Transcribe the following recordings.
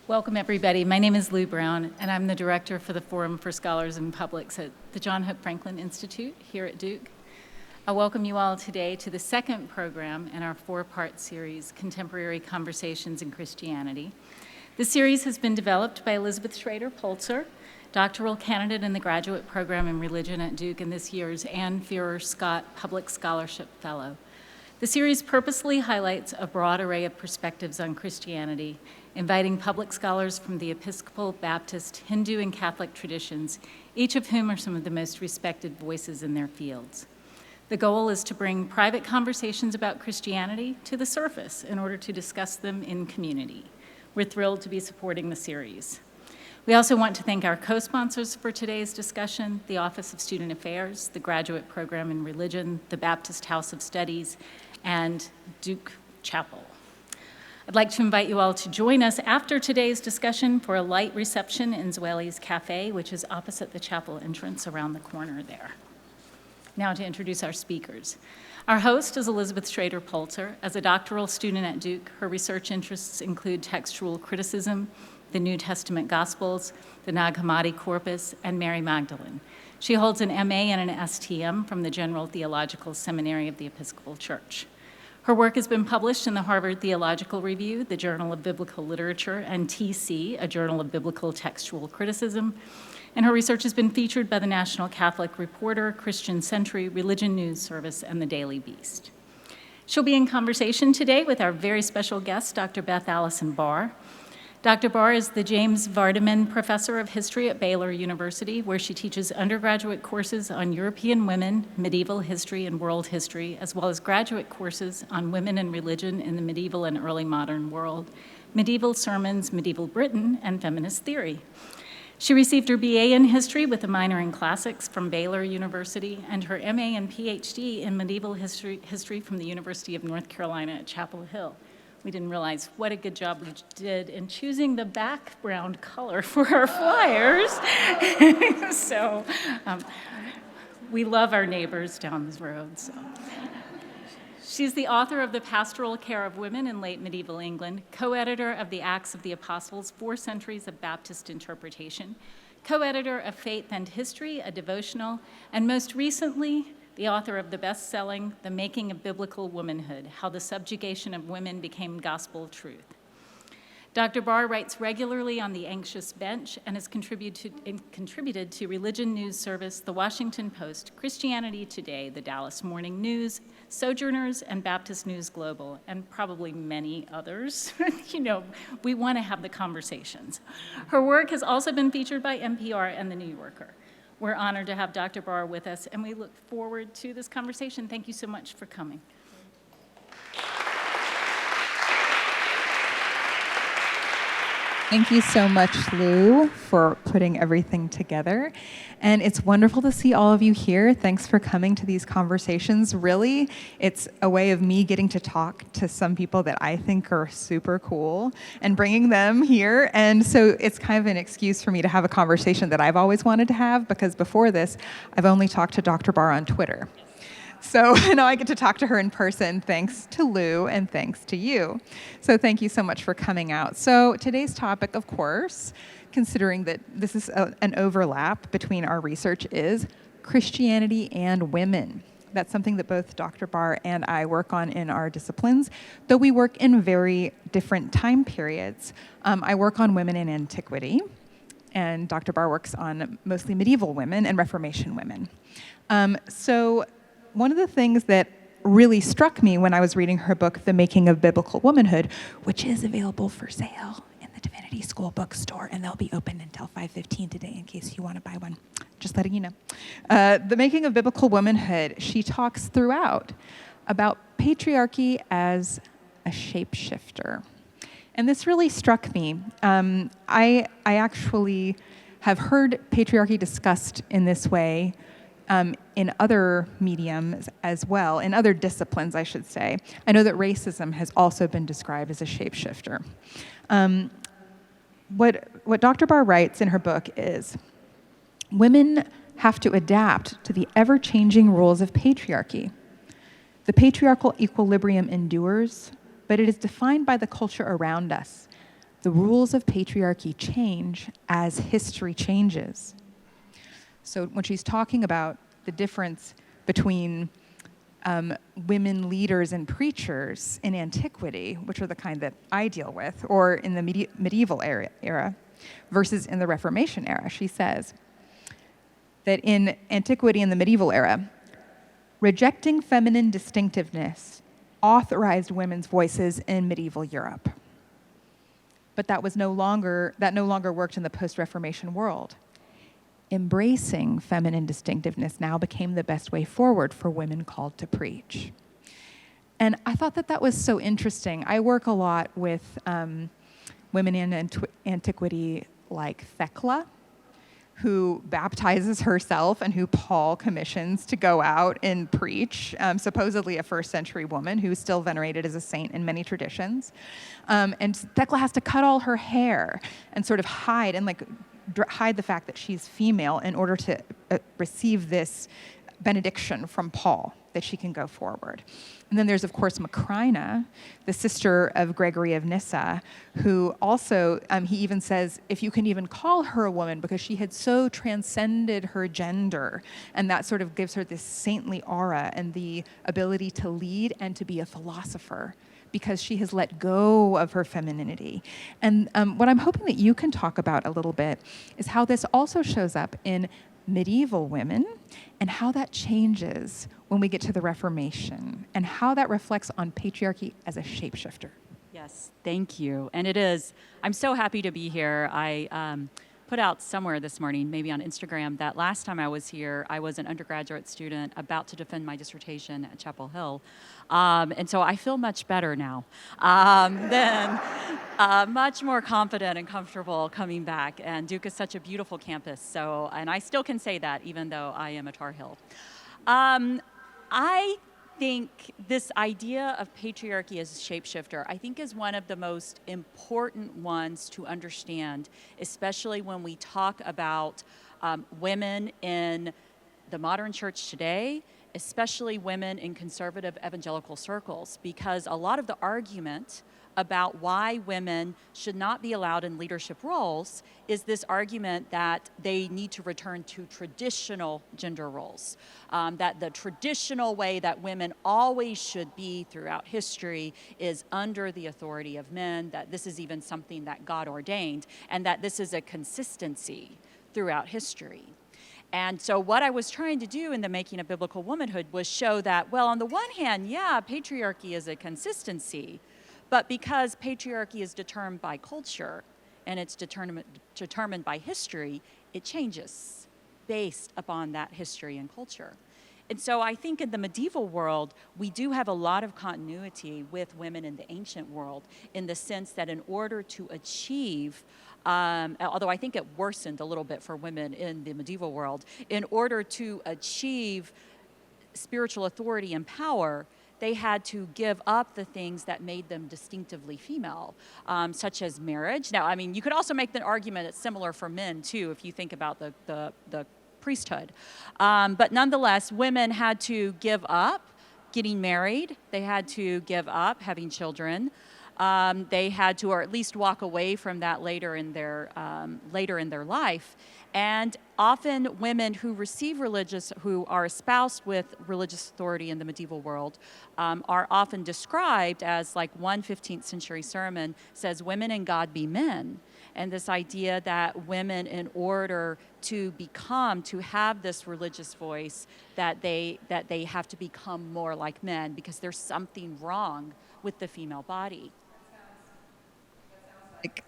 Welcome, everybody. My name is Lou Brown, and I'm the director for the Forum for Scholars and Publics at the John Hope Franklin Institute here at Duke. I welcome you all today to the second program in our four-part series, Contemporary Conversations in Christianity. The series has been developed by Elizabeth Schrader, Polczer, doctoral candidate in the graduate program in religion at Duke, and this year's Anne Fearer Scott Public Scholarship Fellow. The series purposely highlights a broad array of perspectives on Christianity, inviting public scholars from the Episcopal, Baptist, Hindu, and Catholic traditions, each of whom are some of the most respected voices in their fields. The goal is to bring private conversations about Christianity to the surface in order to discuss them in community. We're thrilled to be supporting the series. We also want to thank our co-sponsors for today's discussion, the Office of Student Affairs, the Graduate Program in Religion, the Baptist House of Studies, and Goodson Chapel. I'd like to invite you all to join us after today's discussion for a light reception in Zweli's Cafe, which is opposite the chapel entrance around the corner there. Now to introduce our speakers. Our host is Elizabeth Schrader Polczer. As a doctoral student at Duke, her research interests include textual criticism, the New Testament Gospels, the Nag Hammadi Corpus, and Mary Magdalene. She holds an MA and an STM from the General Theological Seminary of the Episcopal Church. Her work has been published in the Harvard Theological Review, the Journal of Biblical Literature, and TC, a Journal of Biblical Textual Criticism. And her research has been featured by the National Catholic Reporter, Christian Century, Religion News Service, and the Daily Beast. She'll be in conversation today with our very special guest, Dr. Beth Allison Barr. Dr. Barr is the James Vardaman Professor of History at Baylor University, where she teaches undergraduate courses on European women, medieval history, and world history, as well as graduate courses on women and religion in the medieval and early modern world, medieval sermons, medieval Britain, and feminist theory. She received her BA in history with a minor in classics from Baylor University and her MA and PhD in medieval history from the University of North Carolina at Chapel Hill. We didn't realize what a good job we did in choosing the background color for our flyers. So we love our neighbors down the road. So. She's the author of The Pastoral Care of Women in Late Medieval England, co-editor of the Acts of the Apostles, 4 Centuries of Baptist Interpretation, co-editor of Faith and History, a devotional, and most recently, the author of the best-selling The Making of Biblical Womanhood, How the Subjugation of Women Became Gospel Truth. Dr. Barr writes regularly on the Anxious Bench and has contributed to Religion News Service, The Washington Post, Christianity Today, the Dallas Morning News, Sojourners, and Baptist News Global, and probably many others. We want to have the conversations. Her work has also been featured by NPR and The New Yorker. We're honored to have Dr. Barr with us, and we look forward to this conversation. Thank you so much for coming. Thank you so much, Lou, for putting everything together. And it's wonderful to see all of you here. Thanks for coming to these conversations. Really, it's a way of me getting to talk to some people that I think are super cool and bringing them here. And so it's kind of an excuse for me to have a conversation that I've always wanted to have, because before this, I've only talked to Dr. Barr on Twitter. So now I get to talk to her in person, thanks to Lou and thanks to you. So thank you so much for coming out. So today's topic, of course, considering that this is an overlap between our research, is Christianity and women. That's something that both Dr. Barr and I work on in our disciplines, though we work in very different time periods. I work on women in antiquity, and Dr. Barr works on mostly medieval women and Reformation women. So one of the things that really struck me when I was reading her book, The Making of Biblical Womanhood, which is available for sale in the Divinity School bookstore, and they'll be open until 5:15 today in case you want to buy one. Just letting you know. The Making of Biblical Womanhood, she talks throughout about patriarchy as a shapeshifter. And this really struck me. I actually have heard patriarchy discussed in this way in other mediums as well, in other disciplines, I should say. I know that racism has also been described as a shapeshifter. What Dr. Barr writes in her book is, women have to adapt to the ever-changing rules of patriarchy. The patriarchal equilibrium endures, but it is defined by the culture around us. the rules of patriarchy change as history changes. So when she's talking about the difference between women leaders and preachers in antiquity, which are the kind that I deal with, or in the medieval era, versus in the Reformation era, she says that in antiquity and the medieval era, rejecting feminine distinctiveness authorized women's voices in medieval Europe. But that no longer worked in the post-Reformation world. Embracing feminine distinctiveness now became the best way forward for women called to preach. And I thought that was so interesting. I work a lot with women in antiquity like Thecla, who baptizes herself and who Paul commissions to go out and preach, supposedly a first century woman who's still venerated as a saint in many traditions. And Thecla has to cut all her hair and sort of hide the fact that she's female in order to receive this benediction from Paul that she can go forward. And then there's, of course, Macrina, the sister of Gregory of Nyssa, who also, he even says, if you can even call her a woman, because she had so transcended her gender, and that sort of gives her this saintly aura and the ability to lead and to be a philosopher, because she has let go of her femininity. And what I'm hoping that you can talk about a little bit is how this also shows up in medieval women and how that changes when we get to the Reformation and how that reflects on patriarchy as a shapeshifter. Yes, thank you. And I'm so happy to be here. I put out somewhere this morning, maybe on Instagram, that last time I was here, I was an undergraduate student about to defend my dissertation at Chapel Hill. And so I feel much better now, much more confident and comfortable coming back. And Duke is such a beautiful campus. And I still can say that even though I am a Tar Heel. I think this idea of patriarchy as a shapeshifter, I think, is one of the most important ones to understand, especially when we talk about women in the modern church today, especially women in conservative evangelical circles, because a lot of the argument about why women should not be allowed in leadership roles is this argument that they need to return to traditional gender roles, that the traditional way that women always should be throughout history is under the authority of men, that this is even something that God ordained, and that this is a consistency throughout history. And so what I was trying to do in the Making of Biblical Womanhood was show that, well, on the one hand, yeah, patriarchy is a consistency, but because patriarchy is determined by culture and it's determined by history, it changes based upon that history and culture. And so I think in the medieval world, we do have a lot of continuity with women in the ancient world, in the sense that in order to achieve, although I think it worsened a little bit for women in the medieval world, in order to achieve spiritual authority and power, they had to give up the things that made them distinctively female, such as marriage. Now, I mean, you could also make the argument it's similar for men, too, if you think about the priesthood. But nonetheless, women had to give up getting married. They had to give up having children. They had to, or at least walk away from that later in their life. And often women who who are espoused with religious authority in the medieval world are often described as, like one 15th century sermon says, women and God be men. And this idea that women, in order to have this religious voice, that they have to become more like men because there's something wrong with the female body. Like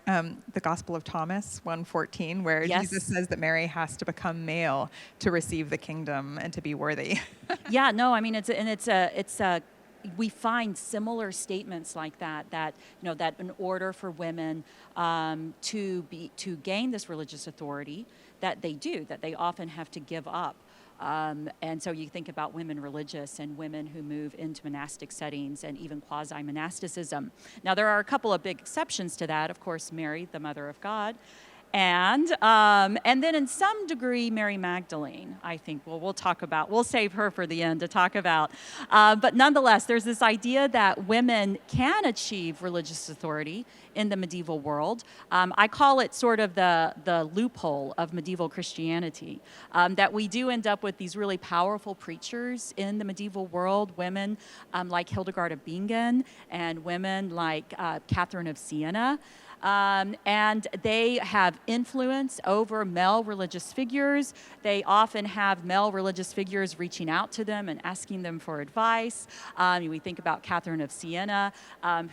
the Gospel of Thomas 1:14, where Yes. Jesus says that Mary has to become male to receive the kingdom and to be worthy. Yeah, no, I mean, we find similar statements like that that in order for women to gain this religious authority, that they often have to give up. And so you think about women religious and women who move into monastic settings and even quasi-monasticism. Now, there are a couple of big exceptions to that. Of course, Mary, the Mother of God, and then in some degree, Mary Magdalene, I think. Well, we'll save her for the end to talk about. But nonetheless, there's this idea that women can achieve religious authority in the medieval world. I call it sort of the loophole of medieval Christianity, that we do end up with these really powerful preachers in the medieval world, women like Hildegard of Bingen and women like Catherine of Siena. And they have influence over male religious figures. They often have male religious figures reaching out to them and asking them for advice. We think about Catherine of Siena,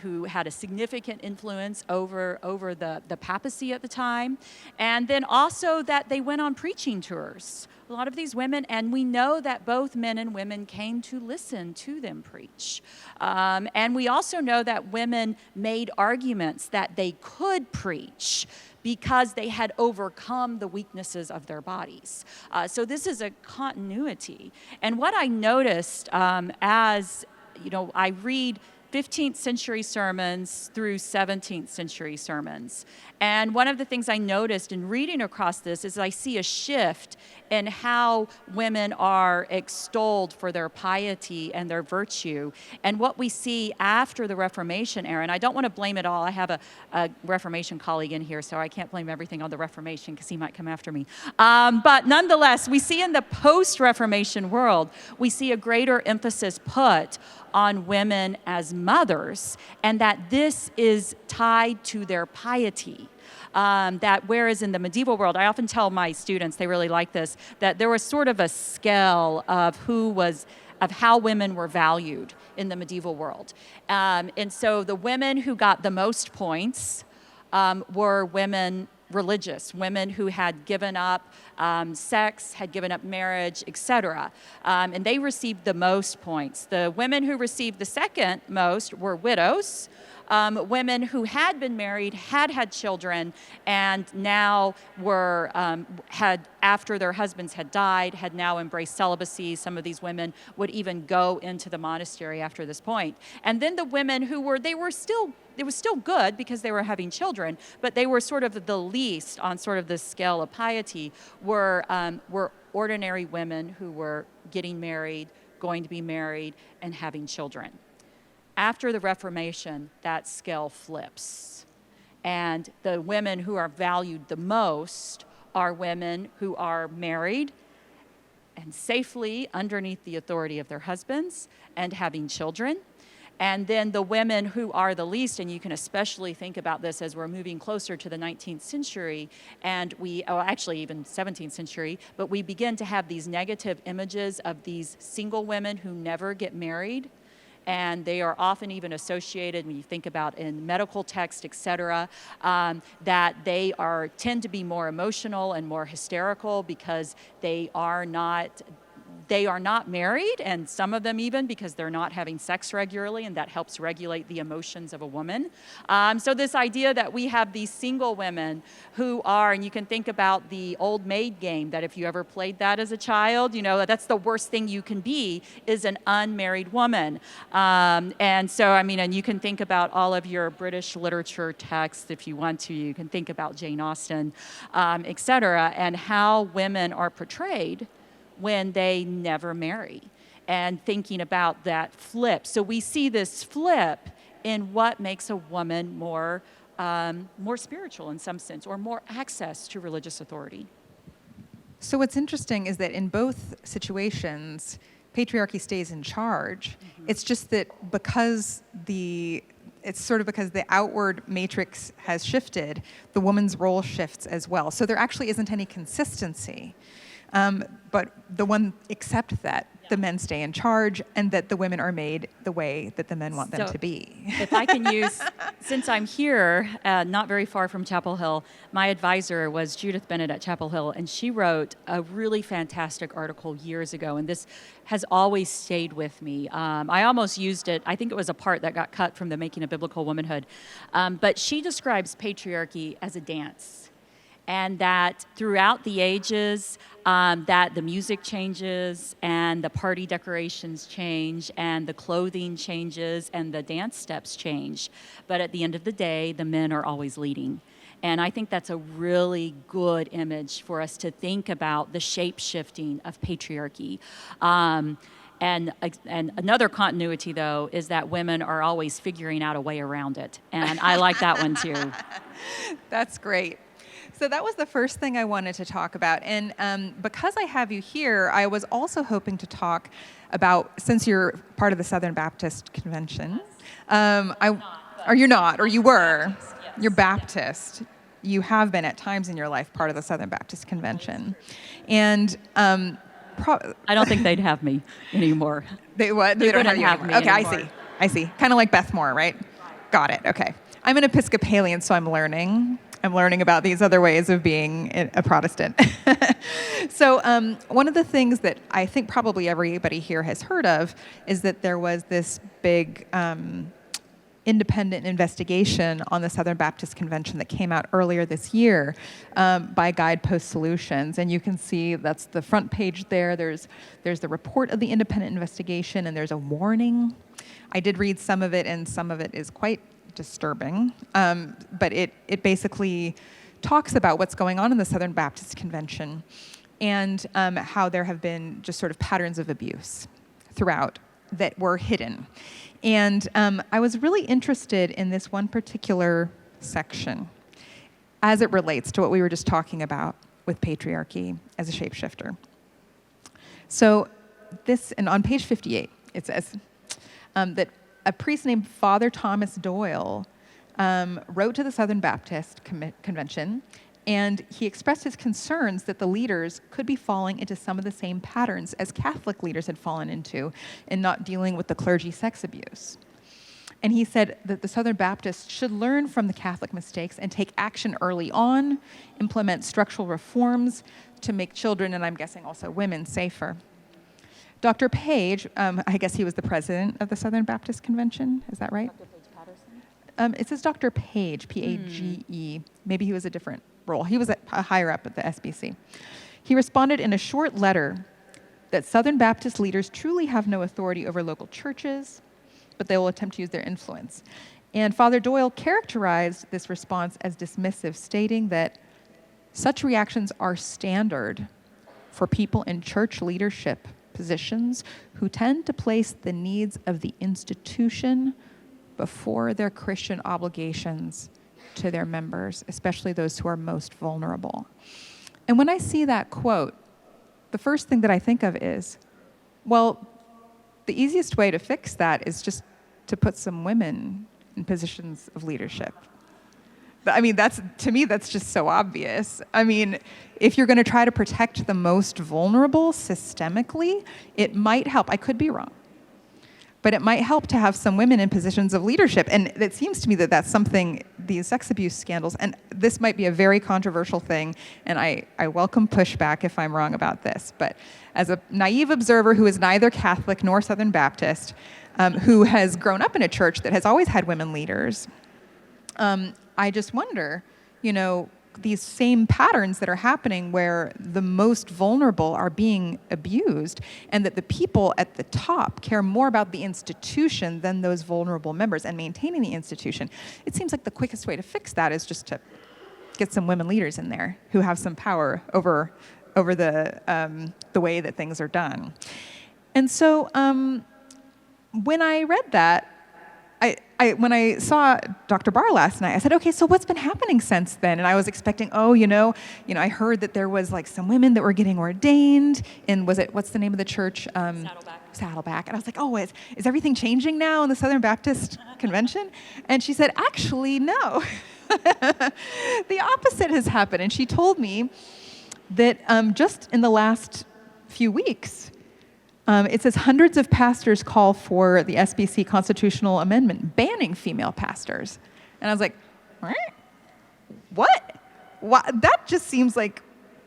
who had a significant influence over the papacy at the time. And then also that they went on preaching tours. A lot of these women, and we know that both men and women came to listen to them preach. And we also know that women made arguments that they could preach because they had overcome the weaknesses of their bodies. So this is a continuity. And what I noticed as, I read 15th century sermons through 17th century sermons. And one of the things I noticed in reading across this is I see a shift in how women are extolled for their piety and their virtue. And what we see after the Reformation era, and I don't want to blame it all. I have a Reformation colleague in here, so I can't blame everything on the Reformation because he might come after me. But nonetheless, we see in the post-Reformation world, we see a greater emphasis put on women as mothers, and that this is tied to their piety. That whereas in the medieval world, I often tell my students, they really like this, that there was sort of a scale of how women were valued in the medieval world. And so the women who got the most points were women religious, women who had given up sex, had given up marriage, etc. And they received the most points. The women who received the second most were widows, women who had been married, had children, and now after their husbands had died, had now embraced celibacy. Some of these women would even go into the monastery after this point. And then the women it was still good because they were having children, but they were sort of the least on sort of the scale of piety, were ordinary women who were getting married, going to be married, and having children. After the Reformation, that scale flips. And the women who are valued the most are women who are married and safely underneath the authority of their husbands and having children. And then the women who are the least, and you can especially think about this as we're moving closer to the 19th century, and actually even 17th century, but we begin to have these negative images of these single women who never get married. And they are often even associated, when you think about in medical text, et cetera, that they tend to be more emotional and more hysterical because they are not married, and some of them even because they're not having sex regularly, and that helps regulate the emotions of a woman. So this idea that we have these single women who are, and you can think about the old maid game, that if you ever played that as a child, that's the worst thing you can be, is an unmarried woman. And so, and you can think about all of your British literature texts if you want to. You can think about Jane Austen, et cetera, and how women are portrayed when they never marry, and thinking about that flip. So we see this flip in what makes a woman more spiritual in some sense, or more access to religious authority. So what's interesting is that in both situations, patriarchy stays in charge. Mm-hmm. It's just that because the outward matrix has shifted, the woman's role shifts as well. So there actually isn't any consistency. But the one except that the men stay in charge, and that the women are made the way that the men want them to be. If I can use, since I'm here, not very far from Chapel Hill, my advisor was Judith Bennett at Chapel Hill, and she wrote a really fantastic article years ago, and this has always stayed with me. I almost used it. I think it was a part that got cut from the Making of Biblical Womanhood. But she describes patriarchy as a dance. And that throughout the ages, that the music changes, and the party decorations change, and the clothing changes, and the dance steps change. But at the end of the day, the men are always leading. And I think that's a really good image for us to think about the shape-shifting of patriarchy. And another continuity, though, is that women are always figuring out a way around it. And I like that one, too. That's great. So that was the first thing I wanted to talk about. And because I have you here, I was also hoping to talk about, since you're part of the Southern Baptist Convention, or you're not, or you were, you're Baptist. You have been at times in your life part of the Southern Baptist Convention. And I don't think they'd have me anymore. They what? They don't have me anymore. Okay, I see. Kind of like Beth Moore, right? Got it. Okay. I'm an Episcopalian, so I'm learning. I'm learning about these other ways of being a Protestant. So one of the things that I think probably everybody here has heard of is that there was this big independent investigation on the Southern Baptist Convention that came out earlier this year by Guidepost Solutions. And you can see that's the front page there. There's the report of the independent investigation, and there's a warning. I did read some of it, and some of it is quite disturbing. But it basically talks about what's going on in the Southern Baptist Convention and how there have been just sort of patterns of abuse throughout that were hidden. And I was really interested in this one particular section as it relates to what we were just talking about with patriarchy as a shapeshifter. So this, and on page 58, it says that a priest named Father Thomas Doyle wrote to the Southern Baptist Convention, and he expressed his concerns that the leaders could be falling into some of the same patterns as Catholic leaders had fallen into in not dealing with the clergy sex abuse. And he said that the Southern Baptists should learn from the Catholic mistakes and take action early on, implement structural reforms to make children, and I'm guessing also women, safer. Dr. Page, I guess he was the president of the Southern Baptist Convention, is that right? Dr. Page Patterson? It says Dr. Page, P-A-G-E. Maybe he was a different role. He was higher up at the SBC. He responded in a short letter that Southern Baptist leaders truly have no authority over local churches, but they will attempt to use their influence. And Father Doyle characterized this response as dismissive, stating that such reactions are standard for people in church leadership positions who tend to place the needs of the institution before their Christian obligations to their members, especially those who are most vulnerable. And when I see that quote, the first thing that I think of is, well, the easiest way to fix that is just to put some women in positions of leadership. I mean, to me, that's just so obvious. I mean, if you're going to try to protect the most vulnerable systemically, it might help. I could be wrong. But it might help to have some women in positions of leadership. And it seems to me that that's something, these sex abuse scandals, and this might be a very controversial thing, and I welcome pushback if I'm wrong about this. But as a naive observer who is neither Catholic nor Southern Baptist, who has grown up in a church that has always had women leaders, I just wonder, these same patterns that are happening where the most vulnerable are being abused, and that the people at the top care more about the institution than those vulnerable members and maintaining the institution. It seems like the quickest way to fix that is just to get some women leaders in there who have some power over the way that things are done. And so when I read that, when I saw Dr. Barr last night, I said, okay, so what's been happening since then? And I was expecting, I heard that there was like some women that were getting ordained in, what's the name of the church? Saddleback. And I was like, oh, is everything changing now in the Southern Baptist Convention? And she said, actually, no. The opposite has happened. And she told me that just in the last few weeks, it says hundreds of pastors call for the SBC Constitutional Amendment banning female pastors. And I was like, what? That just seems like,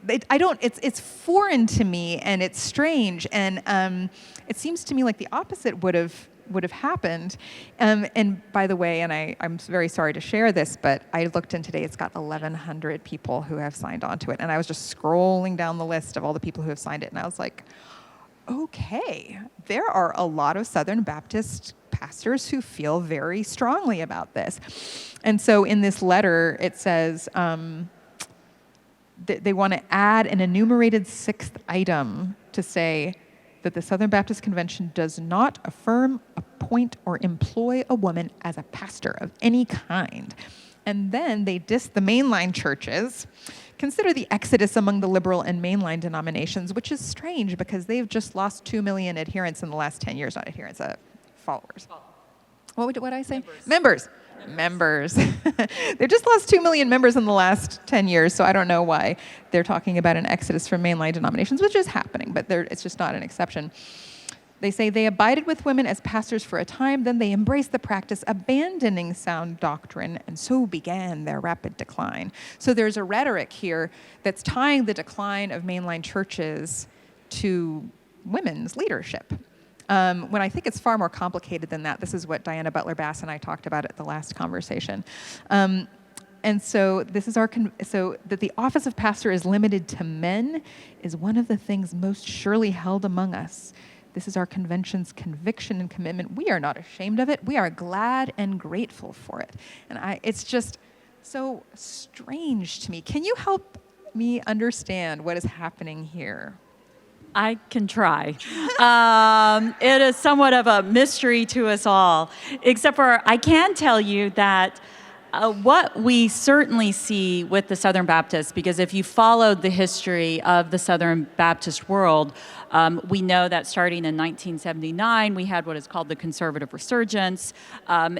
it's foreign to me, and it's strange. And it seems to me like the opposite would have happened. And by the way, and I'm very sorry to share this, but I looked in today, it's got 1,100 people who have signed on to it. And I was just scrolling down the list of all the people who have signed it, and I was like, okay, there are a lot of Southern Baptist pastors who feel very strongly about this. And so in this letter, it says they want to add an enumerated sixth item to say that the Southern Baptist Convention does not affirm, appoint, or employ a woman as a pastor of any kind. And then they diss the mainline churches. Consider the exodus among the liberal and mainline denominations, which is strange because they've just lost 2 million adherents in the last 10 years. Not adherents, followers. What did I say? Members. They've just lost 2 million members in the last 10 years, so I don't know why they're talking about an exodus from mainline denominations, which is happening, but it's just not an exception. They say they abided with women as pastors for a time, then they embraced the practice, abandoning sound doctrine, and so began their rapid decline. So there's a rhetoric here that's tying the decline of mainline churches to women's leadership. When I think it's far more complicated than that. This is what Diana Butler-Bass and I talked about at the last conversation. And so this is so that the office of pastor is limited to men is one of the things most surely held among us. This is our convention's conviction and commitment. We are not ashamed of it. We are glad and grateful for it. And it's just so strange to me. Can you help me understand what is happening here? I can try. It is somewhat of a mystery to us all, except for I can tell you that what we certainly see with the Southern Baptists, because if you followed the history of the Southern Baptist world, we know that starting in 1979, we had what is called the conservative resurgence,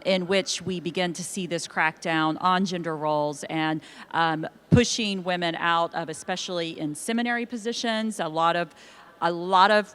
in which we begin to see this crackdown on gender roles and pushing women out of, especially in seminary positions. A lot of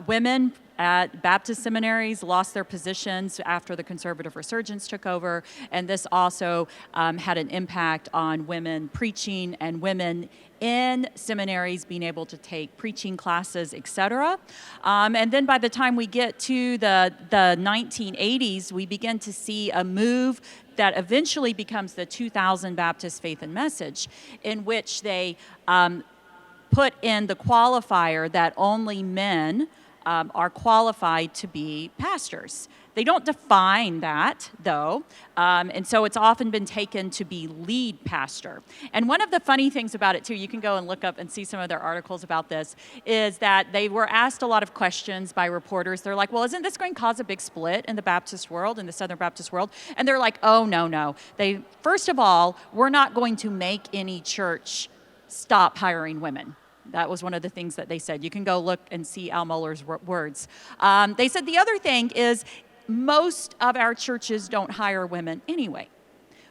women at Baptist seminaries lost their positions after the conservative resurgence took over, and this also had an impact on women preaching and women in seminaries being able to take preaching classes, etc. And then by the time we get to the 1980s, we begin to see a move that eventually becomes the 2000 Baptist Faith and Message, in which they put in the qualifier that only men are qualified to be pastors. They don't define that, though, and so it's often been taken to be lead pastor. And one of the funny things about it, too, you can go and look up and see some of their articles about this, is that they were asked a lot of questions by reporters. They're like, well, isn't this going to cause a big split in the Baptist world, in the Southern Baptist world? And they're like, oh, no. First of all, we're not going to make any church stop hiring women. That was one of the things that they said. You can go look and see Al Mohler's words. They said the other thing is most of our churches don't hire women anyway,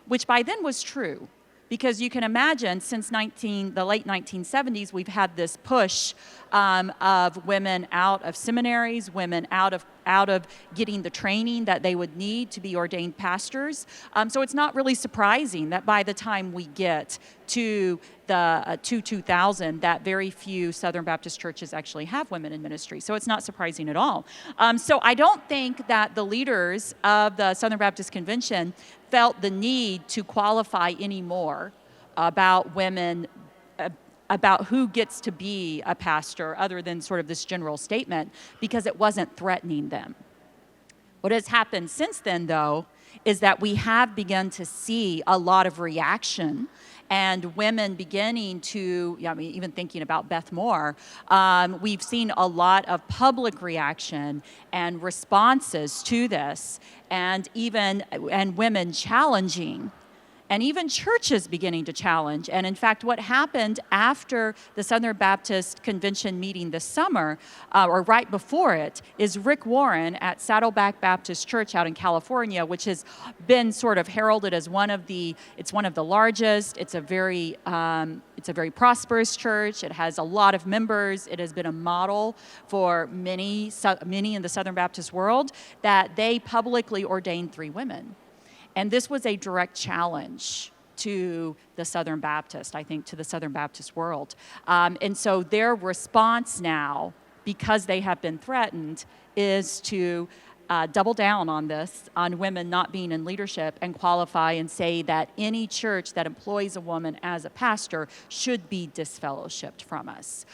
which by then was true. Because you can imagine, since the late 1970s, we've had this push of women out of seminaries, women out of getting the training that they would need to be ordained pastors. So it's not really surprising that by the time we get to the 2000, that very few Southern Baptist churches actually have women in ministry. So it's not surprising at all. So I don't think that the leaders of the Southern Baptist Convention felt the need to qualify anymore about women, about who gets to be a pastor, other than sort of this general statement, because it wasn't threatening them. What has happened since then, though, is that we have begun to see a lot of reaction and women beginning to, even thinking about Beth Moore, we've seen a lot of public reaction and responses to this, and women challenging, and even churches beginning to challenge. And in fact, what happened after the Southern Baptist Convention meeting this summer, or right before it, is Rick Warren at Saddleback Baptist Church out in California, which has been sort of heralded as one of the largest. It's a very prosperous church. It has a lot of members. It has been a model for many in the Southern Baptist world, that they publicly ordained 3 women. And this was a direct challenge to the Southern Baptist, I think, to the Southern Baptist world. And so their response now, because they have been threatened, is to double down on this, on women not being in leadership, and qualify and say that any church that employs a woman as a pastor should be disfellowshipped from us.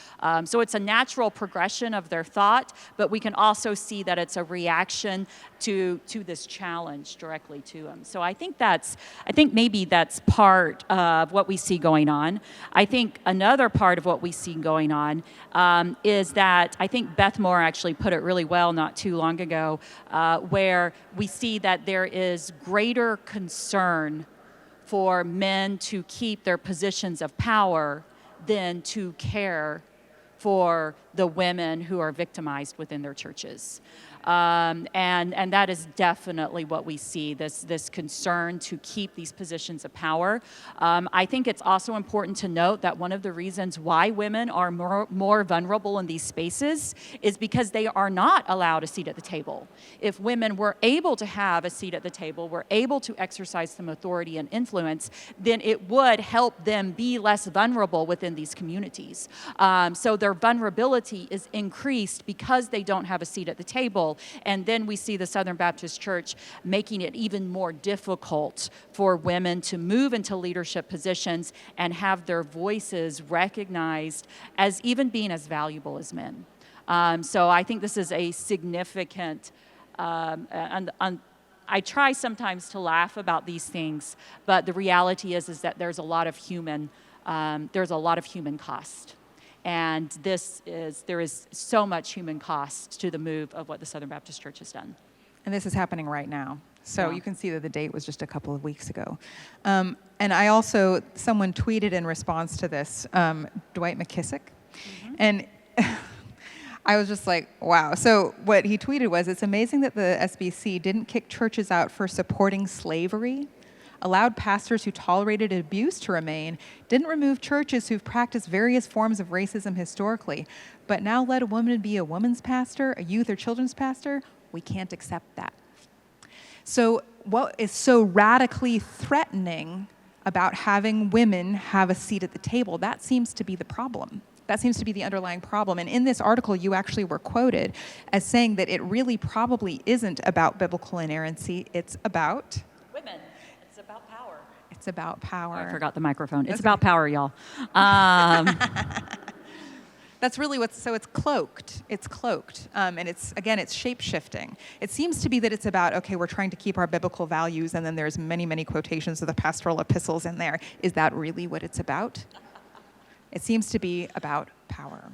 So it's a natural progression of their thought, but we can also see that it's a reaction to this challenge directly to them. So I think maybe that's part of what we see going on. I think another part of what we see going on is that I think Beth Moore actually put it really well not too long ago, where we see that there is greater concern for men to keep their positions of power than to care for the women who are victimized within their churches. And that is definitely what we see, this concern to keep these positions of power. I think it's also important to note that one of the reasons why women are more vulnerable in these spaces is because they are not allowed a seat at the table. If women were able to have a seat at the table, were able to exercise some authority and influence, then it would help them be less vulnerable within these communities. So their vulnerability is increased because they don't have a seat at the table. And then we see the Southern Baptist Church making it even more difficult for women to move into leadership positions and have their voices recognized as even being as valuable as men. So I think this is a significant, I try sometimes to laugh about these things, but the reality is that there's a lot of human cost. And there is so much human cost to the move of what the Southern Baptist Church has done. And this is happening right now. So Yeah. you can see that the date was just a couple of weeks ago. And someone tweeted in response to this, Dwight McKissick. Mm-hmm. And I was just like, wow. So what he tweeted was, it's amazing that the SBC didn't kick churches out for supporting slavery, allowed pastors who tolerated abuse to remain, didn't remove churches who've practiced various forms of racism historically, but now let a woman be a woman's pastor, a youth or children's pastor. We can't accept that. So what is so radically threatening about having women have a seat at the table? That seems to be the problem. That seems to be the underlying problem. And in this article, you actually were quoted as saying that it really probably isn't about biblical inerrancy. It's about Women. It's about power. It's about power. I forgot the microphone. It's about power, y'all. That's really so it's cloaked. It's cloaked. And it's shape-shifting. It seems to be that it's about, okay, we're trying to keep our biblical values, and then there's many, many quotations of the pastoral epistles in there. Is that really what it's about? It seems to be about power.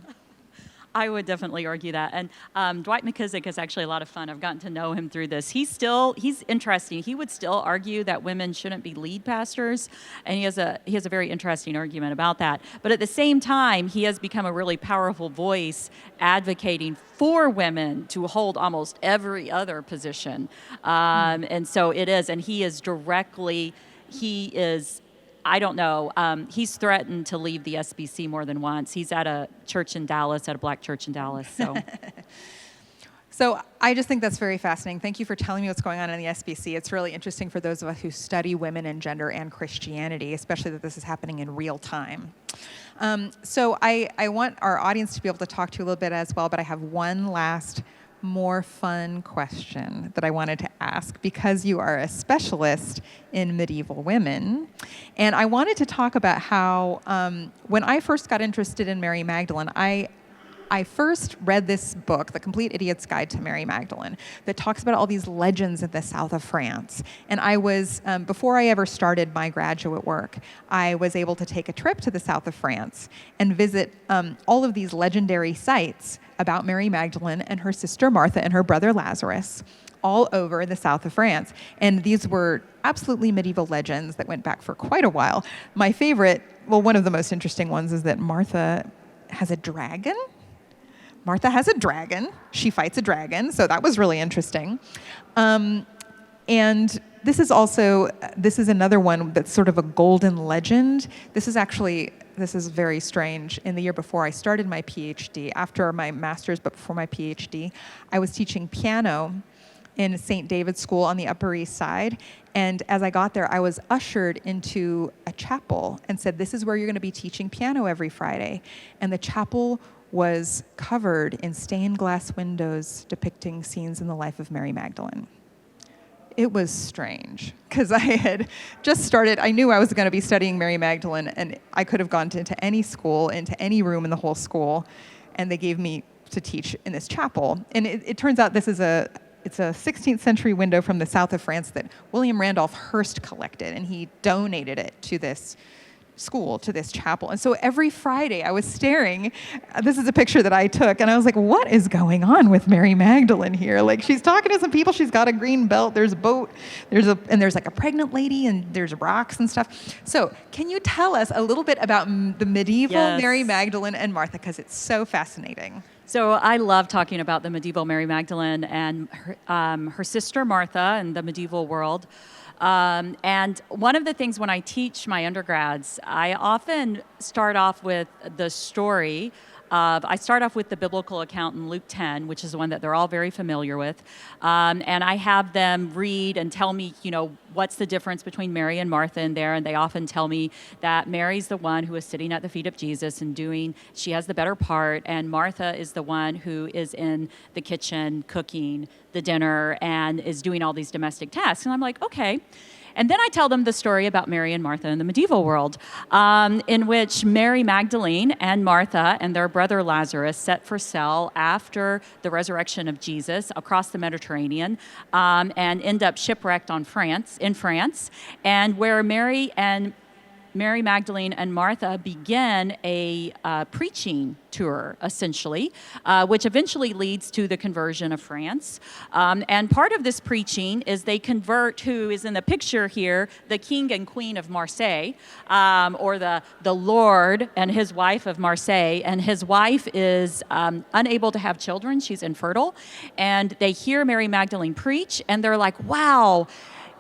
I would definitely argue that. And Dwight McKissick is actually a lot of fun. I've gotten to know him through this. He's interesting. He would still argue that women shouldn't be lead pastors, and he has a very interesting argument about that. But at the same time, he has become a really powerful voice advocating for women to hold almost every other position. And so it is, and I don't know. He's threatened to leave the SBC more than once. He's at a church in Dallas, at a black church in Dallas. So, So I just think that's very fascinating. Thank you for telling me what's going on in the SBC. It's really interesting for those of us who study women and gender and Christianity, especially that this is happening in real time. So I want our audience to be able to talk to you a little bit as well, but I have one last more fun question that I wanted to ask, because you are a specialist in medieval women. And I wanted to talk about how when I first got interested in Mary Magdalene, I first read this book, The Complete Idiot's Guide to Mary Magdalene, that talks about all these legends in the south of France. And I was, before I ever started my graduate work, I was able to take a trip to the south of France and visit all of these legendary sites about Mary Magdalene and her sister Martha and her brother Lazarus, all over the south of France. And these were absolutely medieval legends that went back for quite a while. My favorite, one of the most interesting ones, is that Martha has a dragon. She fights a dragon, so that was really interesting. And this is another one that's sort of a golden legend. This is very strange. In the year before I started my PhD, after my master's but before my PhD, I was teaching piano in St. David's School on the Upper East Side. And as I got there, I was ushered into a chapel and said, "This is where you're going to be teaching piano every Friday." And the chapel was covered in stained glass windows depicting scenes in the life of Mary Magdalene. It was strange because I had just started, I knew I was going to be studying Mary Magdalene, and I could have gone into any school, into any room in the whole school, and they gave me to teach in this chapel. And it turns out it's a 16th century window from the south of France that William Randolph Hearst collected, and he donated it to this school, to this chapel. And so every Friday I was staring, this is a picture that I took, and I was like, what is going on with Mary Magdalene here? Like, she's talking to some people, she's got a green belt, there's a boat, there's like a pregnant lady, and there's rocks and stuff. So can you tell us a little bit about the medieval Mary Magdalene and Martha, because it's so fascinating. So I love talking about the medieval Mary Magdalene and her sister Martha in the medieval world. And one of the things when I teach my undergrads, I often start off with the story I start off with the biblical account in Luke 10, which is the one that they're all very familiar with. And I have them read and tell me, what's the difference between Mary and Martha in there. And they often tell me that Mary's the one who is sitting at the feet of Jesus and she has the better part. And Martha is the one who is in the kitchen cooking the dinner and is doing all these domestic tasks. And I'm like, okay. And then I tell them the story about Mary and Martha in the medieval world, in which Mary Magdalene and Martha and their brother Lazarus set for sale after the resurrection of Jesus across the Mediterranean, and end up shipwrecked in France, and where Mary Magdalene and Martha begin a preaching tour, essentially, which eventually leads to the conversion of France. And part of this preaching is they convert who is in the picture here, the king and queen of Marseille, or the Lord and his wife of Marseille. And his wife is unable to have children. She's infertile. And they hear Mary Magdalene preach, and they're like, wow,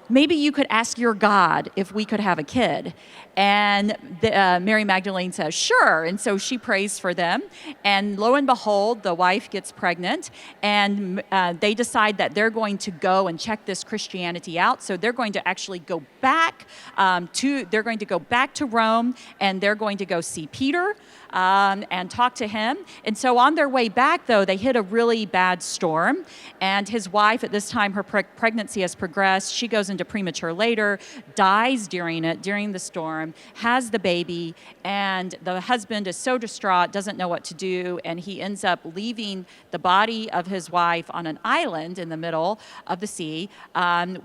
maybe you could ask your God if we could have a kid. And Mary Magdalene says, sure. And so she prays for them. And lo and behold, the wife gets pregnant. And they decide that they're going to go and check this Christianity out. So they're going to actually go back to Rome, and they're going to go see Peter and talk to him. And so on their way back, though, they hit a really bad storm. And his wife, at this time, her pregnancy has progressed. She goes into premature labor, dies during the storm, has the baby, and the husband is so distraught, doesn't know what to do, and he ends up leaving the body of his wife on an island in the middle of the sea,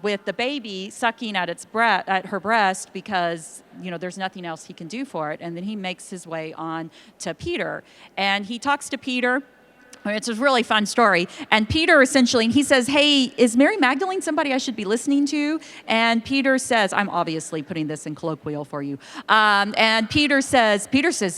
with the baby sucking at her breast because there's nothing else he can do for it. And then he makes his way on to Peter, and he talks to Peter. It's a really fun story. And Peter essentially, he says, hey, is Mary Magdalene somebody I should be listening to? And Peter says, I'm obviously putting this in colloquial for you. And Peter says,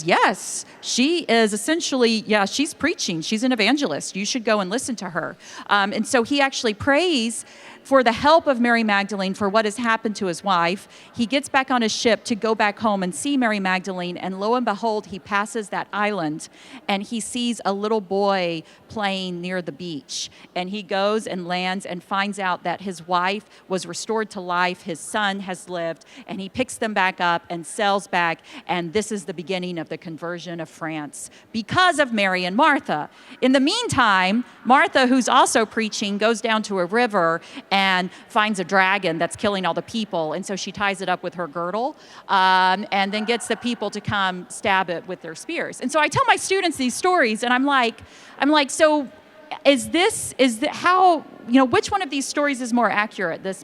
yes, she is essentially, she's preaching. She's an evangelist. You should go and listen to her. And so he actually prays for the help of Mary Magdalene for what has happened to his wife. He gets back on his ship to go back home and see Mary Magdalene, and lo and behold, he passes that island, and he sees a little boy playing near the beach. And he goes and lands and finds out that his wife was restored to life, his son has lived, and he picks them back up and sails back, and this is the beginning of the conversion of France because of Mary and Martha. In the meantime, Martha, who's also preaching, goes down to a river and finds a dragon that's killing all the people. And so she ties it up with her girdle, and then gets the people to come stab it with their spears. And so I tell my students these stories, and I'm like, so which one of these stories is more accurate? This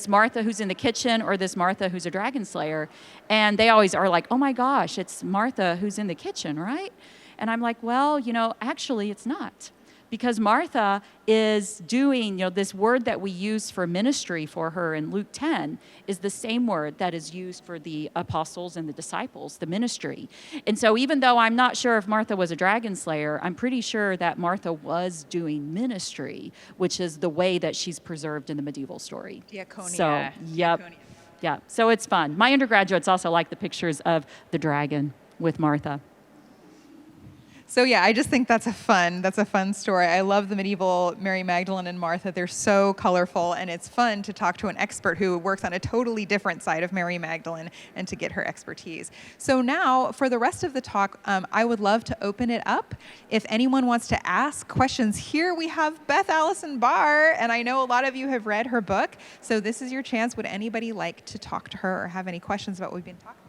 Martha who's in the kitchen, or this Martha who's a dragon slayer? And they always are like, oh my gosh, it's Martha who's in the kitchen, right? And I'm like, well, actually it's not. Because Martha is doing, this word that we use for ministry for her in Luke 10 is the same word that is used for the apostles and the disciples, the ministry. And so even though I'm not sure if Martha was a dragon slayer, I'm pretty sure that Martha was doing ministry, which is the way that she's preserved in the medieval story. Diaconia. So, yep. Diaconia. Yeah, so it's fun. My undergraduates also like the pictures of the dragon with Martha. So yeah, I just think that's a fun story. I love the medieval Mary Magdalene and Martha. They're so colorful, and it's fun to talk to an expert who works on a totally different side of Mary Magdalene and to get her expertise. So now, for the rest of the talk, I would love to open it up. If anyone wants to ask questions, here we have Beth, Allison, Barr, and I know a lot of you have read her book, so this is your chance. Would anybody like to talk to her or have any questions about what we've been talking about?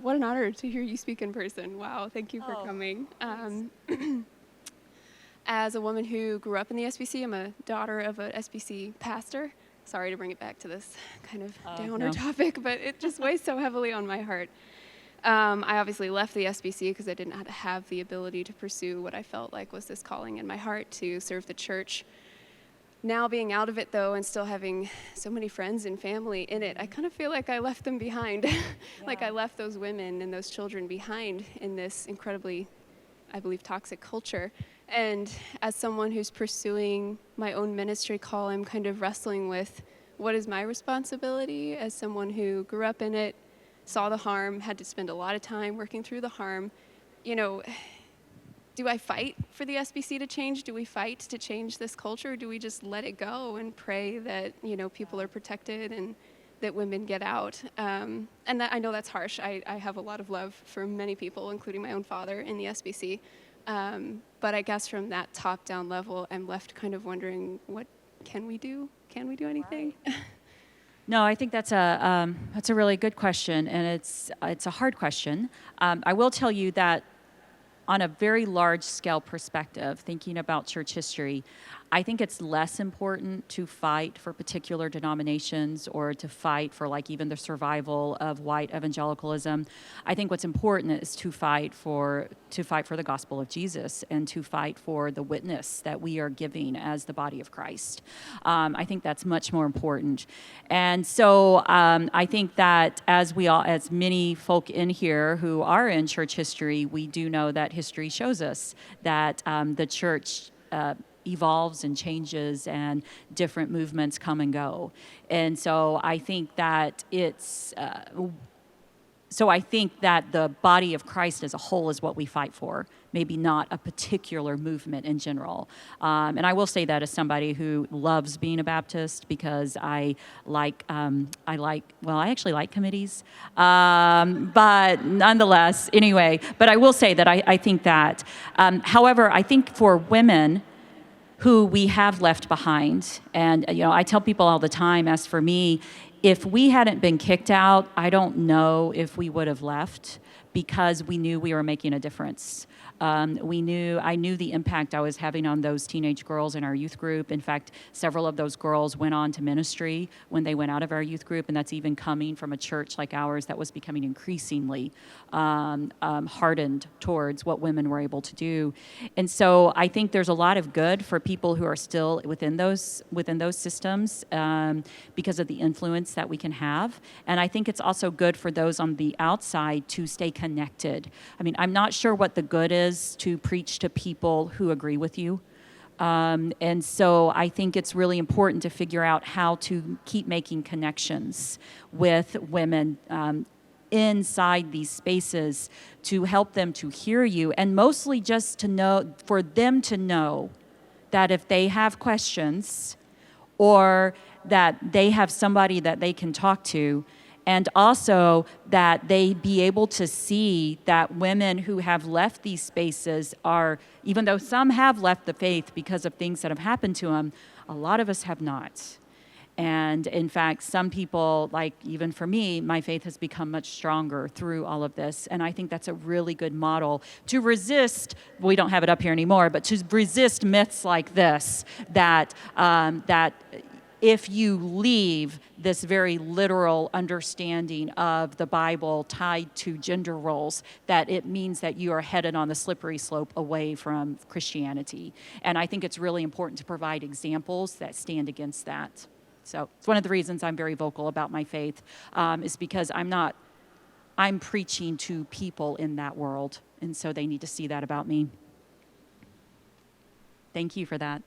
What an honor to hear you speak in person. Wow, thank you for coming. As a woman who grew up in the SBC, I'm a daughter of an SBC pastor. Sorry to bring it back to this kind of downer topic, but it just weighs so heavily on my heart. I obviously left the SBC because I didn't have the ability to pursue what I felt like was this calling in my heart to serve the church. Now being out of it, though, and still having so many friends and family in it, I kind of feel like I left them behind. Like I left those women and those children behind in this incredibly, I believe, toxic culture. And as someone who's pursuing my own ministry call, I'm kind of wrestling with what is my responsibility as someone who grew up in it, saw the harm, had to spend a lot of time working through the harm. You know, do I fight for the SBC to change? Do we fight to change this culture? Or do we just let it go and pray that, you know, people are protected and that women get out? And that, I know that's harsh. I have a lot of love for many people, including my own father in the SBC. But I guess from that top-down level, I'm left kind of wondering, what can we do? Can we do anything? Right. No, I think that's a really good question, and it's a hard question. I will tell you that on a very large scale perspective, thinking about church history, I think it's less important to fight for particular denominations or to fight for like even the survival of white evangelicalism. I think what's important is to fight for the gospel of Jesus and to fight for the witness that we are giving as the body of Christ. I think that's much more important. And so I think that as many folk in here who are in church history, we do know that history shows us that the church evolves and changes and different movements come and go. And so I think that the body of Christ as a whole is what we fight for, maybe not a particular movement in general. And I will say that as somebody who loves being a Baptist because I actually like committees. But nonetheless, anyway, but I will say that I think that, however, I think for women who we have left behind, and I tell people all the time, as for me, if we hadn't been kicked out, I don't know if we would have left because we knew we were making a difference. I knew the impact I was having on those teenage girls in our youth group. In fact, several of those girls went on to ministry when they went out of our youth group, and that's even coming from a church like ours that was becoming increasingly hardened towards what women were able to do. And so I think there's a lot of good for people who are still within those systems because of the influence that we can have. And I think it's also good for those on the outside to stay connected. I mean, I'm not sure what the good is to preach to people who agree with you. And so I think it's really important to figure out how to keep making connections with women inside these spaces to help them to hear you, and mostly just to know, for them to know that if they have questions or that they have somebody that they can talk to, and also that they be able to see that women who have left these spaces are, even though some have left the faith because of things that have happened to them, a lot of us have not. And in fact, some people, like even for me, my faith has become much stronger through all of this. And I think that's a really good model to resist, we don't have it up here anymore, but to resist myths like this, that if you leave this very literal understanding of the Bible tied to gender roles, that it means that you are headed on the slippery slope away from Christianity. And I think it's really important to provide examples that stand against that. So it's one of the reasons I'm very vocal about my faith, is because I'm preaching to people in that world. And so they need to see that about me. Thank you for that.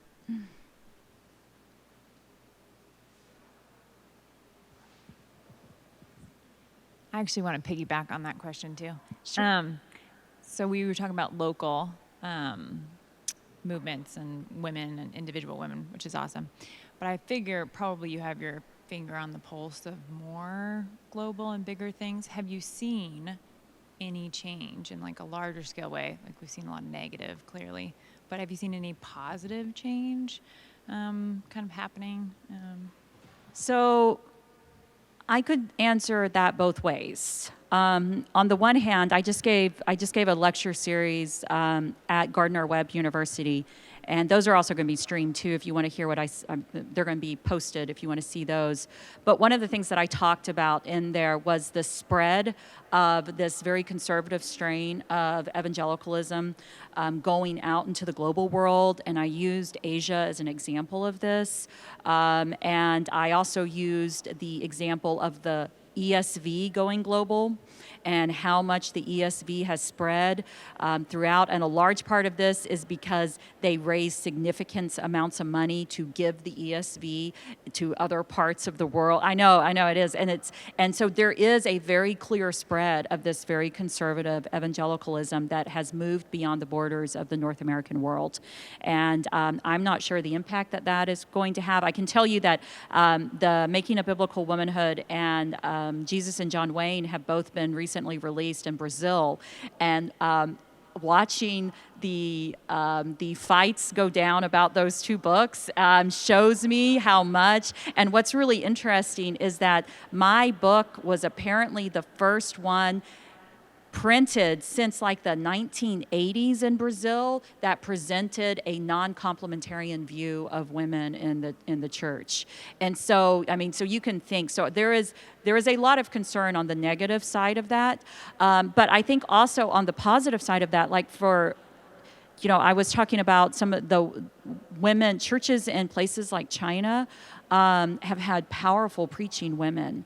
I actually want to piggyback on that question too. Sure. So we were talking about local movements and women and individual women, which is awesome. But I figure probably you have your finger on the pulse of more global and bigger things. Have you seen any change in like a larger scale way? Like we've seen a lot of negative, clearly. But have you seen any positive change kind of happening? So I could answer that both ways. On the one hand, I just gave a lecture series at Gardner-Webb University, and those are also going to be streamed too. If you want to hear what they're going to be posted if you want to see those. But one of the things that I talked about in there was the spread of this very conservative strain of evangelicalism going out into the global world, and I used Asia as an example of this. And I also used the example of the ESV going global and how much the ESV has spread throughout. And a large part of this is because they raise significant amounts of money to give the ESV to other parts of the world. I know it is. And so there is a very clear spread of this very conservative evangelicalism that has moved beyond the borders of the North American world. And I'm not sure the impact that is going to have. I can tell you that the Making of Biblical Womanhood and Jesus and John Wayne have both been recently released in Brazil, and watching the fights go down about those two books shows me how much. And what's really interesting is that my book was apparently the first one printed since like the 1980s in Brazil that presented a non-complementarian view of women in the church. And so, I mean, so you can think, so there is a lot of concern on the negative side of that. But I think also on the positive side of that, like for, I was talking about some of the women, churches in places like China have had powerful preaching women,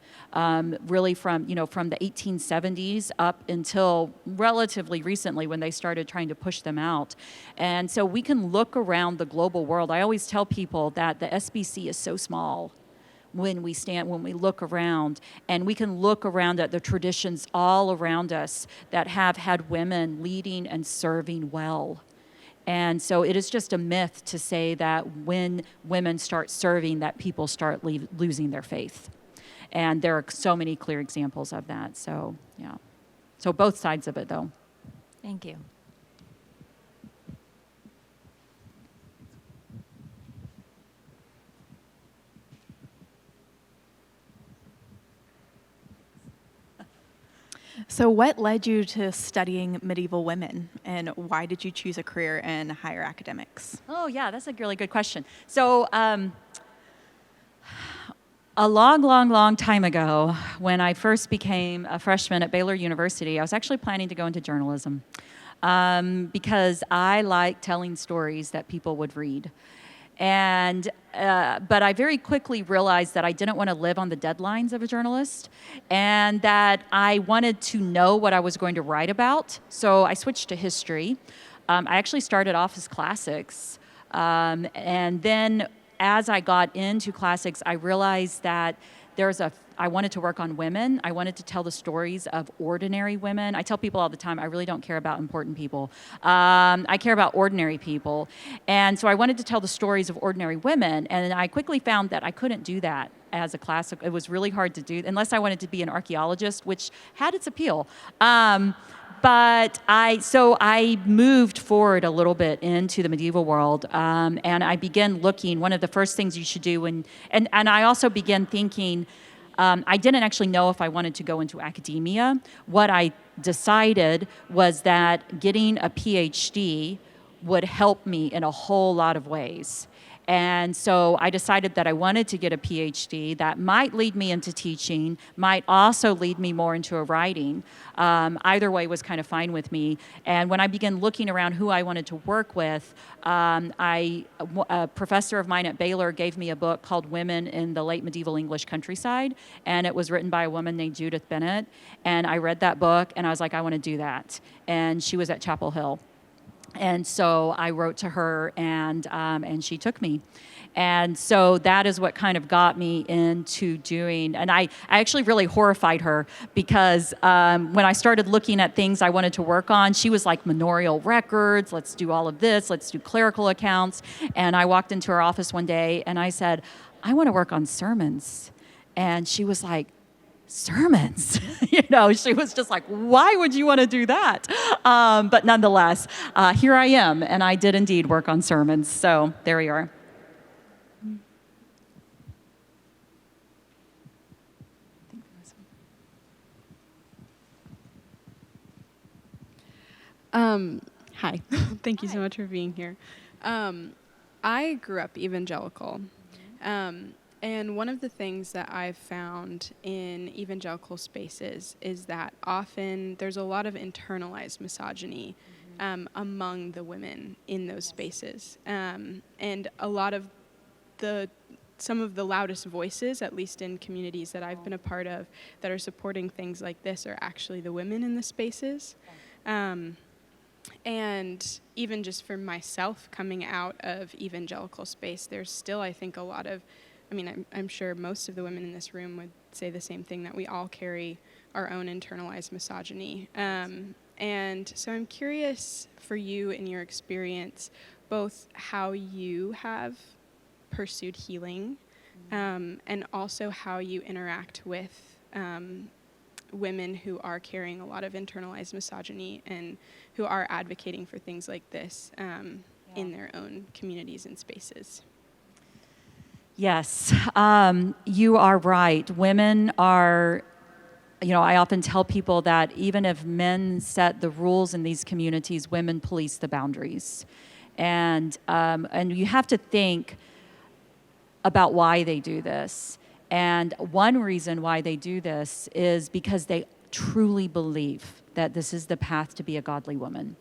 really from the 1870s up until relatively recently when they started trying to push them out. And so we can look around the global world. I always tell people that the SBC is so small when we look around, and we can look around at the traditions all around us that have had women leading and serving well. And so it is just a myth to say that when women start serving, that people start losing their faith. And there are so many clear examples of that. So, yeah. So both sides of it, though. Thank you. So what led you to studying medieval women, and why did you choose a career in higher academics? Oh, yeah, that's a really good question. So a long time ago, when I first became a freshman at Baylor University, I was actually planning to go into journalism because I like telling stories that people would read. And but I very quickly realized that I didn't want to live on the deadlines of a journalist, and that I wanted to know what I was going to write about. So I switched to history. I actually started off as classics, and then as I got into classics, I realized that I wanted to work on women. I wanted to tell the stories of ordinary women. I tell people all the time, I really don't care about important people. I care about ordinary people. And so I wanted to tell the stories of ordinary women. And I quickly found that I couldn't do that as a classic. It was really hard to do, unless I wanted to be an archaeologist, which had its appeal. But I moved forward a little bit into the medieval world, and I began looking. One of the first things you should do, and I also began thinking, I didn't actually know if I wanted to go into academia. What I decided was that getting a PhD would help me in a whole lot of ways. And so I decided that I wanted to get a PhD that might lead me into teaching, might also lead me more into a writing. Either way was kind of fine with me. And when I began looking around who I wanted to work with, a professor of mine at Baylor gave me a book called Women in the Late Medieval English Countryside, and it was written by a woman named Judith Bennett. And I read that book, and I was like, I want to do that. And she was at Chapel Hill. And so I wrote to her, and she took me. And so that is what kind of got me into doing, and I actually really horrified her because when I started looking at things I wanted to work on, she was like, manorial records, let's do all of this, let's do clerical accounts. And I walked into her office one day and I said, I want to work on sermons. And she was like, sermons? She was just like, why would you want to do that? But nonetheless, here I am, and I did indeed work on sermons. So there we are. Hi. Thank you so much for being here. I grew up evangelical. And one of the things that I've found in evangelical spaces is that often there's a lot of internalized misogyny among the women in those spaces. And a lot of some of the loudest voices, at least in communities that I've been a part of, that are supporting things like this are actually the women in the spaces. And even just for myself coming out of evangelical space, there's still, I think, a lot of, I'm sure most of the women in this room would say the same thing, that we all carry our own internalized misogyny. And so I'm curious for you in your experience, both how you have pursued healing and also how you interact with women who are carrying a lot of internalized misogyny and who are advocating for things like this in their own communities and spaces. Yes, you are right. Women are, I often tell people that even if men set the rules in these communities, women police the boundaries. And you have to think about why they do this. And one reason why they do this is because they truly believe that this is the path to be a godly woman.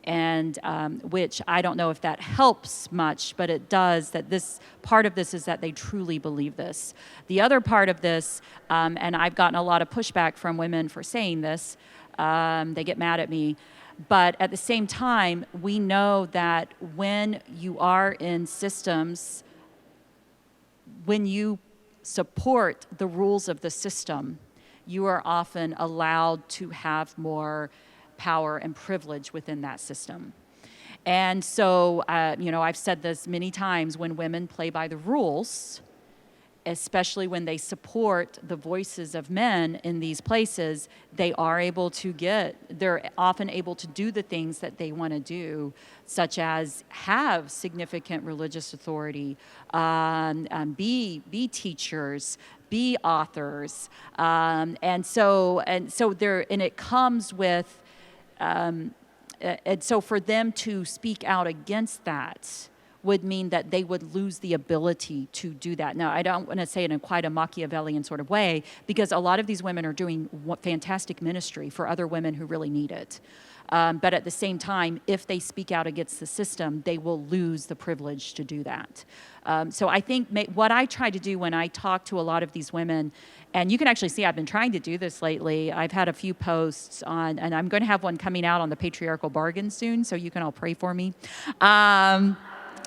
And which I don't know if that helps much, but it does, that this part of this is that they truly believe this. The other part of this, and I've gotten a lot of pushback from women for saying this, they get mad at me, but at the same time, we know that when you are in systems, when you support the rules of the system, you are often allowed to have more power and privilege within that system. And so, I've said this many times, when women play by the rules, especially when they support the voices of men in these places, they're often able to do the things that they want to do, such as have significant religious authority, be teachers, be authors, and it comes with. And so for them to speak out against that would mean that they would lose the ability to do that. Now, I don't want to say it in quite a Machiavellian sort of way, because a lot of these women are doing fantastic ministry for other women who really need it. But at the same time, if they speak out against the system, they will lose the privilege to do that. So I think what I try to do when I talk to a lot of these women, and you can actually see I've been trying to do this lately. I've had a few posts on, and I'm going to have one coming out on the patriarchal bargain soon, so you can all pray for me.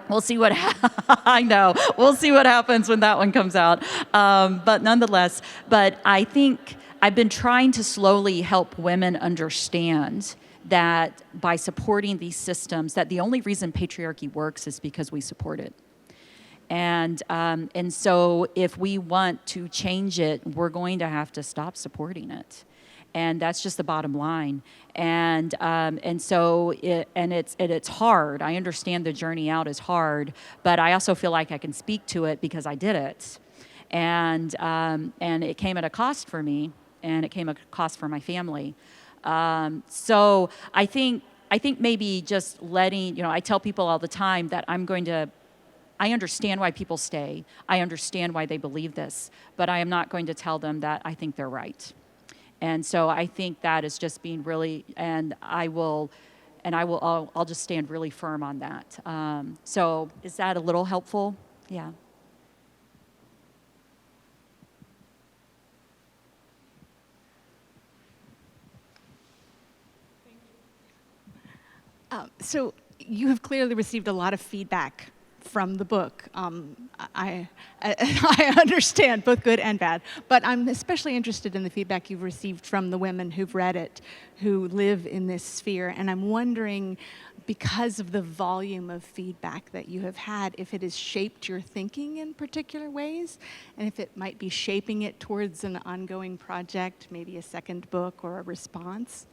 We'll see what I know. We'll see what happens when that one comes out. But nonetheless, I think I've been trying to slowly help women understand that by supporting these systems, that the only reason patriarchy works is because we support it. And so if we want to change it, we're going to have to stop supporting it. And that's just the bottom line. And so it's hard. I understand the journey out is hard, but I also feel like I can speak to it because I did it. And it came at a cost for me, and it came at a cost for my family. So I think maybe just letting, I tell people all the time that I understand why people stay. I understand why they believe this, but I am not going to tell them that I think they're right. And so I think that is just being really, I'll just stand really firm on that. So is that a little helpful? Yeah. So you have clearly received a lot of feedback from the book. I understand both good and bad, but I'm especially interested in the feedback you've received from the women who've read it, who live in this sphere, and I'm wondering, because of the volume of feedback that you have had, if it has shaped your thinking in particular ways, and if it might be shaping it towards an ongoing project, maybe a second book or a response.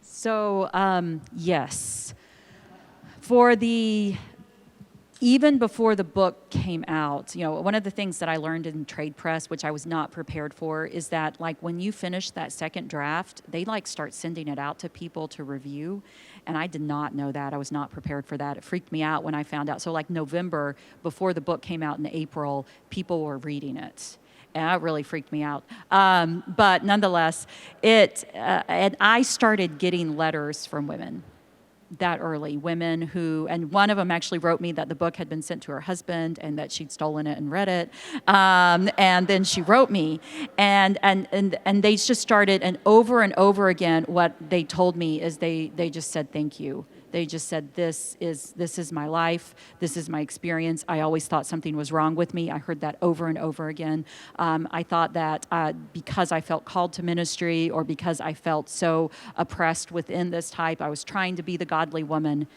So, yes. Even before the book came out, one of the things that I learned in trade press, which I was not prepared for, is that like when you finish that second draft, they like start sending it out to people to review. And I did not know that. I was not prepared for that. It freaked me out when I found out. So like November, before the book came out in April, people were reading it. And that really freaked me out. But nonetheless, and I started getting letters from women that early, women who, and one of them actually wrote me that the book had been sent to her husband and that she'd stolen it and read it. And then she wrote me, and they just started, and over again, what they told me is they just said, thank you. They just said, this is my life. This is my experience. I always thought something was wrong with me. I heard that over and over again. I thought that because I felt called to ministry or because I felt so oppressed within this type, I was trying to be the godly woman,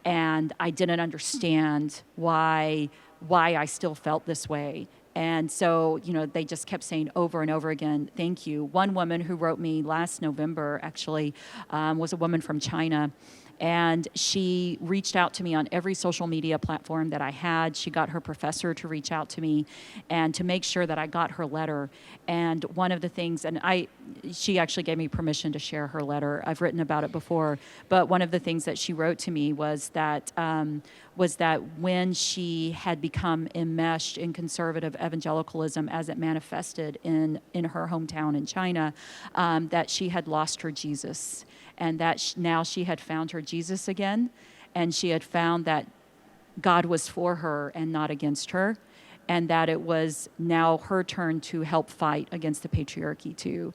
and I didn't understand why I still felt this way. And so, they just kept saying over and over again, thank you. One woman who wrote me last November, actually, was a woman from China. And she reached out to me on every social media platform that I had. She got her professor to reach out to me and to make sure that I got her letter. And one of the things, she actually gave me permission to share her letter. I've written about it before. But one of the things that she wrote to me was that when she had become enmeshed in conservative evangelicalism as it manifested in her hometown in China, that she had lost her Jesus. And that now she had found her Jesus again, and she had found that God was for her and not against her, and that it was now her turn to help fight against the patriarchy too.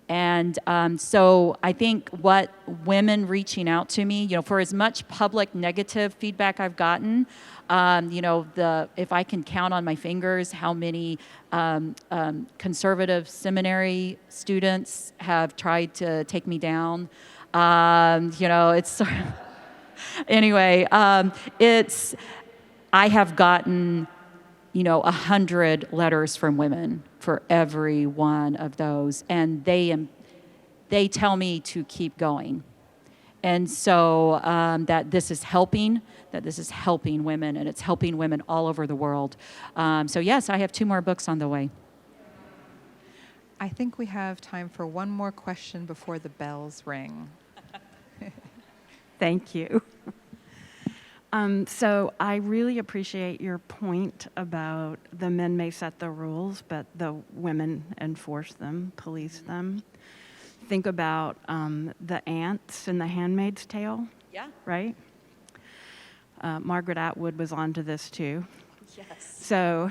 And so I think what women reaching out to me, for as much public negative feedback I've gotten, if I can count on my fingers how many conservative seminary students have tried to take me down. It's anyway. I have gotten 100 letters from women for every one of those, and they tell me to keep going, and so that this is helping women, and it's helping women all over the world. So yes, I have 2 more books on the way. I think we have time for one more question before the bells ring. Thank you. So I really appreciate your point about the men may set the rules, but the women enforce them, police them. Think about the ants in The Handmaid's Tale. Yeah. Right? Margaret Atwood was onto this too. Yes. So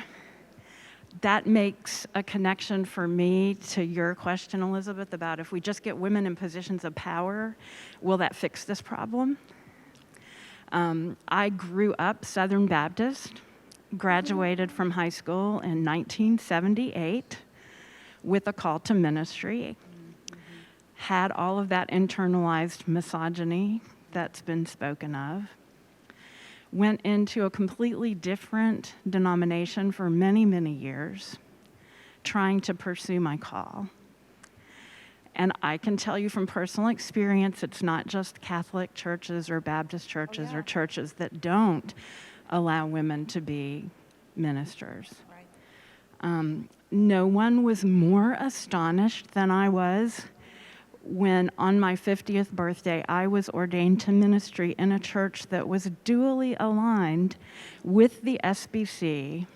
that makes a connection for me to your question, Elizabeth, about if we just get women in positions of power, will that fix this problem? I grew up Southern Baptist, graduated from high school in 1978 with a call to ministry, had all of that internalized misogyny that's been spoken of, went into a completely different denomination for many, many years, trying to pursue my call. And I can tell you from personal experience, it's not just Catholic churches or Baptist churches or churches that don't allow women to be ministers. Right. No one was more astonished than I was when on my 50th birthday, I was ordained to ministry in a church that was dually aligned with the SBC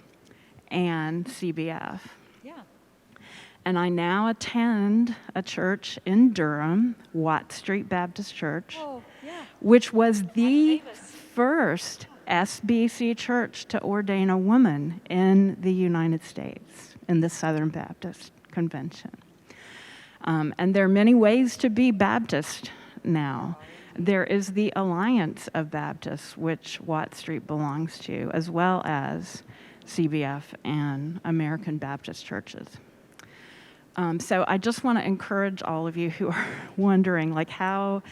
and CBF. Yeah. And I now attend a church in Durham, Watt Street Baptist Church, which was the first SBC church to ordain a woman in the United States, in the Southern Baptist Convention. And there are many ways to be Baptist now. There is the Alliance of Baptists, which Watt Street belongs to, as well as CBF and American Baptist churches. So I just want to encourage all of you who are wondering, like, how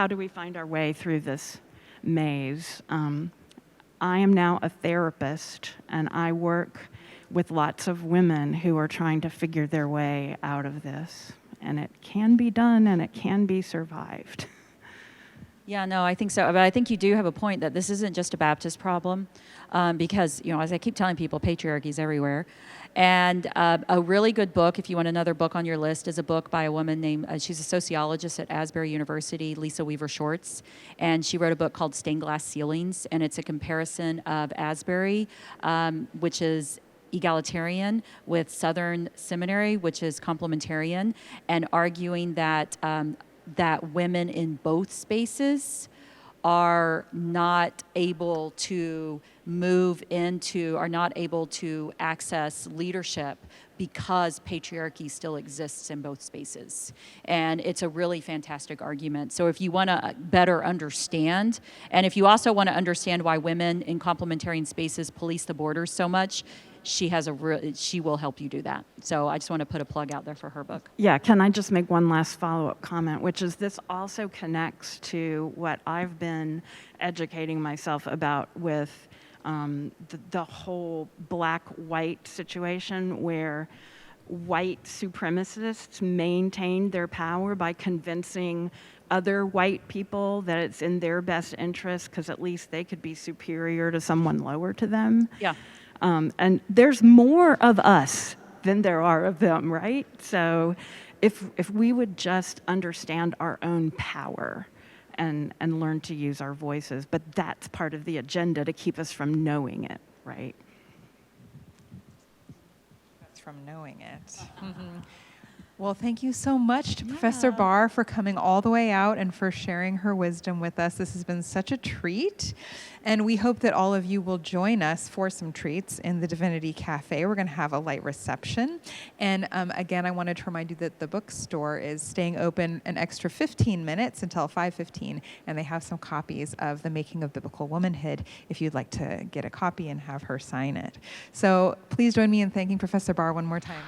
do we find our way through this maze? I am now a therapist, and I work with lots of women who are trying to figure their way out of this. And it can be done, and it can be survived. Yeah, no, I think so. But I think you do have a point that this isn't just a Baptist problem, because, as I keep telling people, patriarchy is everywhere. And a really good book, if you want another book on your list, is a book by a woman named, she's a sociologist at Asbury University, Lisa Weaver Shorts. And she wrote a book called Stained Glass Ceilings, and it's a comparison of Asbury, which is egalitarian, with Southern Seminary, which is complementarian, and arguing that that women in both spaces are not able to move into, are not able to access leadership because patriarchy still exists in both spaces. And it's a really fantastic argument. So if you want to better understand, and if you also want to understand why women in complementarian spaces police the borders so much, she will help you do that. So I just want to put a plug out there for her book. Yeah, can I just make one last follow-up comment, which is this also connects to what I've been educating myself about with the whole black-white situation, where white supremacists maintain their power by convincing other white people that it's in their best interest because at least they could be superior to someone lower to them. Yeah. And there's more of us than there are of them, right? So if we would just understand our own power and learn to use our voices, but that's part of the agenda to keep us from knowing it, right? That's from knowing it. Mm-hmm. Well, thank you so much to Professor Barr for coming all the way out and for sharing her wisdom with us. This has been such a treat. And we hope that all of you will join us for some treats in the Divinity Cafe. We're going to have a light reception. And again, I wanted to remind you that the bookstore is staying open an extra 15 minutes until 5:15. And they have some copies of the Making of Biblical Womanhood if you'd like to get a copy and have her sign it. So please join me in thanking Professor Barr one more time.